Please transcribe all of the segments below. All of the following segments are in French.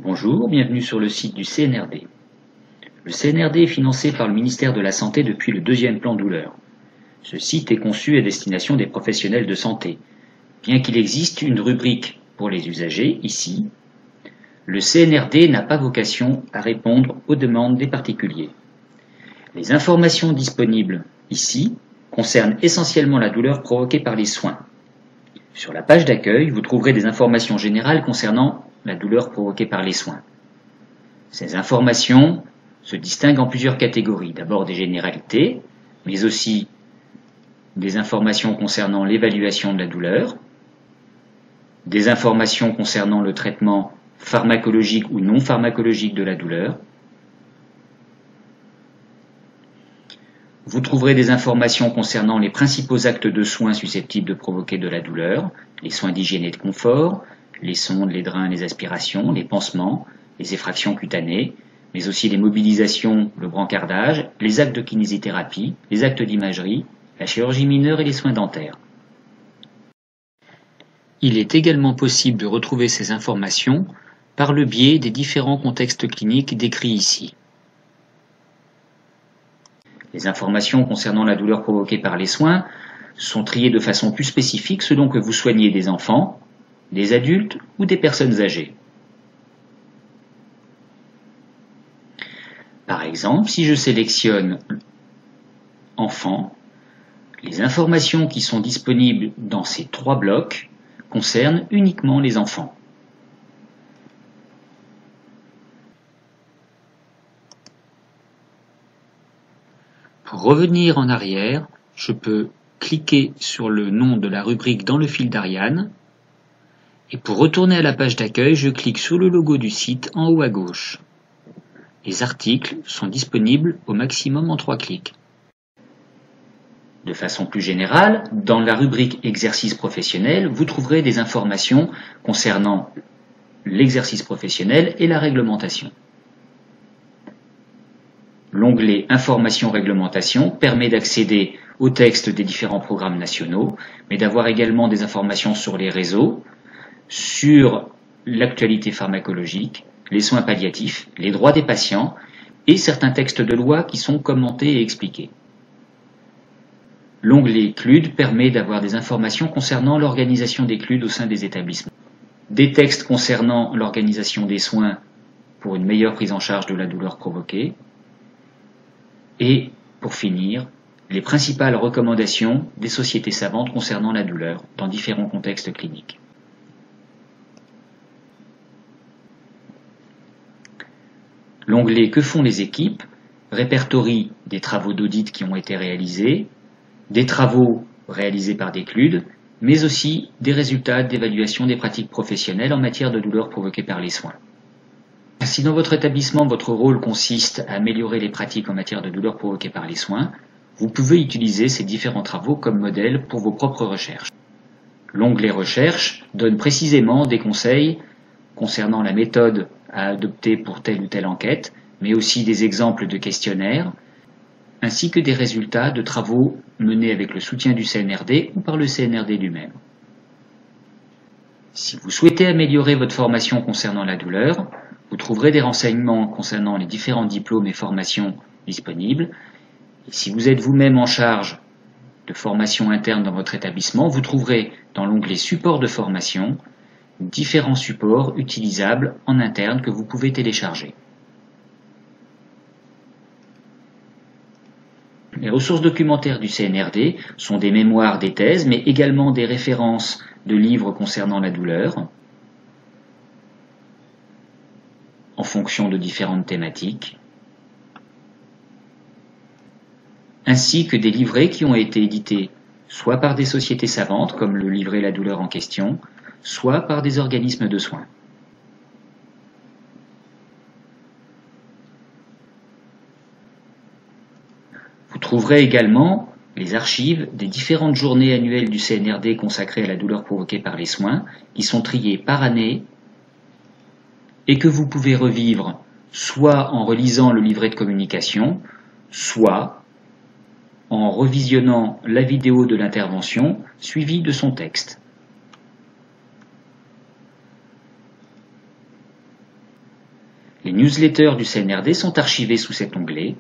Bonjour, bienvenue sur le site du CNRD. Le CNRD est financé par le ministère de la Santé depuis le deuxième plan douleur. Ce site est conçu à destination des professionnels de santé. Bien qu'il existe une rubrique pour les usagers, ici, le CNRD n'a pas vocation à répondre aux demandes des particuliers. Les informations disponibles ici concernent essentiellement la douleur provoquée par les soins. Sur la page d'accueil, vous trouverez des informations générales concernant la douleur provoquée par les soins. Ces informations se distinguent en plusieurs catégories. D'abord des généralités, mais aussi des informations concernant l'évaluation de la douleur, des informations concernant le traitement pharmacologique ou non pharmacologique de la douleur. Vous trouverez des informations concernant les principaux actes de soins susceptibles de provoquer de la douleur, les soins d'hygiène et de confort, les sondes, les drains, les aspirations, les pansements, les effractions cutanées, mais aussi les mobilisations, le brancardage, les actes de kinésithérapie, les actes d'imagerie, la chirurgie mineure et les soins dentaires. Il est également possible de retrouver ces informations par le biais des différents contextes cliniques décrits ici. Les informations concernant la douleur provoquée par les soins sont triées de façon plus spécifique selon que vous soignez des enfants, des adultes ou des personnes âgées. Par exemple, si je sélectionne enfants, les informations qui sont disponibles dans ces trois blocs concernent uniquement les enfants. Pour revenir en arrière, je peux cliquer sur le nom de la rubrique dans le fil d'Ariane. Et pour retourner à la page d'accueil, je clique sur le logo du site en haut à gauche. Les articles sont disponibles au maximum en 3 clics. De façon plus générale, dans la rubrique exercice professionnel, vous trouverez des informations concernant l'exercice professionnel et la réglementation. L'onglet Informations réglementation permet d'accéder au texte des différents programmes nationaux, mais d'avoir également des informations sur les réseaux, sur l'actualité pharmacologique, les soins palliatifs, les droits des patients et certains textes de loi qui sont commentés et expliqués. L'onglet CLUD permet d'avoir des informations concernant l'organisation des CLUD au sein des établissements. Des textes concernant l'organisation des soins pour une meilleure prise en charge de la douleur provoquée. Et, pour finir, les principales recommandations des sociétés savantes concernant la douleur dans différents contextes cliniques. L'onglet Que font les équipes répertorie des travaux d'audit qui ont été réalisés, des travaux réalisés par des CLUD, mais aussi des résultats d'évaluation des pratiques professionnelles en matière de douleur provoquée par les soins. Si dans votre établissement, votre rôle consiste à améliorer les pratiques en matière de douleur provoquée par les soins, vous pouvez utiliser ces différents travaux comme modèle pour vos propres recherches. L'onglet Recherche donne précisément des conseils concernant la méthode à adopter pour telle ou telle enquête, mais aussi des exemples de questionnaires, ainsi que des résultats de travaux menés avec le soutien du CNRD ou par le CNRD lui-même. Si vous souhaitez améliorer votre formation concernant la douleur, vous trouverez des renseignements concernant les différents diplômes et formations disponibles. Et si vous êtes vous-même en charge de formation interne dans votre établissement, vous trouverez dans l'onglet Support de formation différents supports utilisables en interne que vous pouvez télécharger. Les ressources documentaires du CNRD sont des mémoires, des thèses, mais également des références de livres concernant la douleur, en fonction de différentes thématiques, ainsi que des livrets qui ont été édités soit par des sociétés savantes, comme le livret La douleur en question, soit par des organismes de soins. Vous trouverez également les archives des différentes journées annuelles du CNRD consacrées à la douleur provoquée par les soins, qui sont triées par année et que vous pouvez revivre soit en relisant le livret de communication, soit en revisionnant la vidéo de l'intervention suivie de son texte. Les newsletters du CNRD sont archivés sous cet onglet.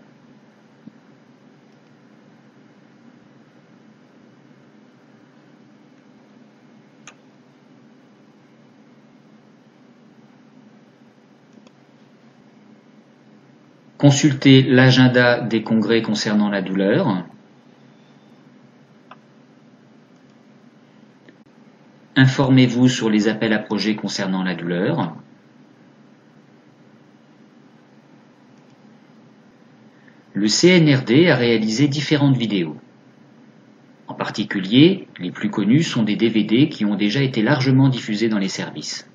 Consultez l'agenda des congrès concernant la douleur. Informez-vous sur les appels à projets concernant la douleur. Le CNRD a réalisé différentes vidéos. En particulier, les plus connus sont des DVD qui ont déjà été largement diffusés dans les services.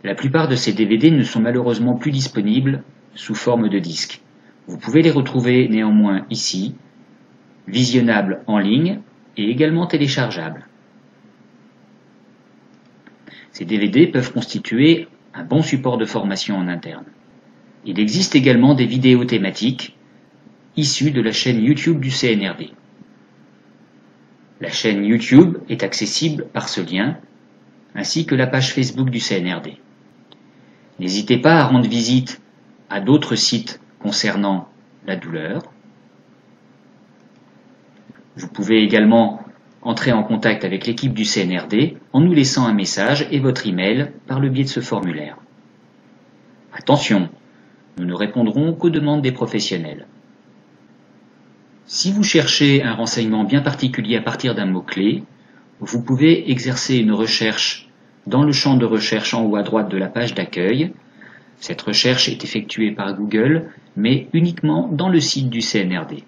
La plupart de ces DVD ne sont malheureusement plus disponibles sous forme de disque. Vous pouvez les retrouver néanmoins ici, visionnables en ligne et également téléchargeables. Ces DVD peuvent constituer un bon support de formation en interne. Il existe également des vidéos thématiques issues de la chaîne YouTube du CNRD. La chaîne YouTube est accessible par ce lien, ainsi que la page Facebook du CNRD. N'hésitez pas à rendre visite à d'autres sites concernant la douleur. Vous pouvez également entrer en contact avec l'équipe du CNRD en nous laissant un message et votre email par le biais de ce formulaire. Attention, nous ne répondrons qu'aux demandes des professionnels. Si vous cherchez un renseignement bien particulier à partir d'un mot-clé, vous pouvez exercer une recherche dans le champ de recherche en haut à droite de la page d'accueil. Cette recherche est effectuée par Google, mais uniquement dans le site du CNRD.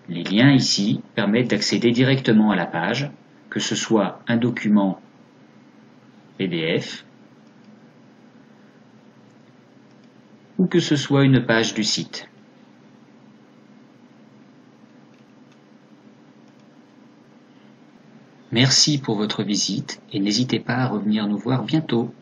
Les liens ici permettent d'accéder directement à la page, que ce soit un document PDF ou que ce soit une page du site. Merci pour votre visite et n'hésitez pas à revenir nous voir bientôt.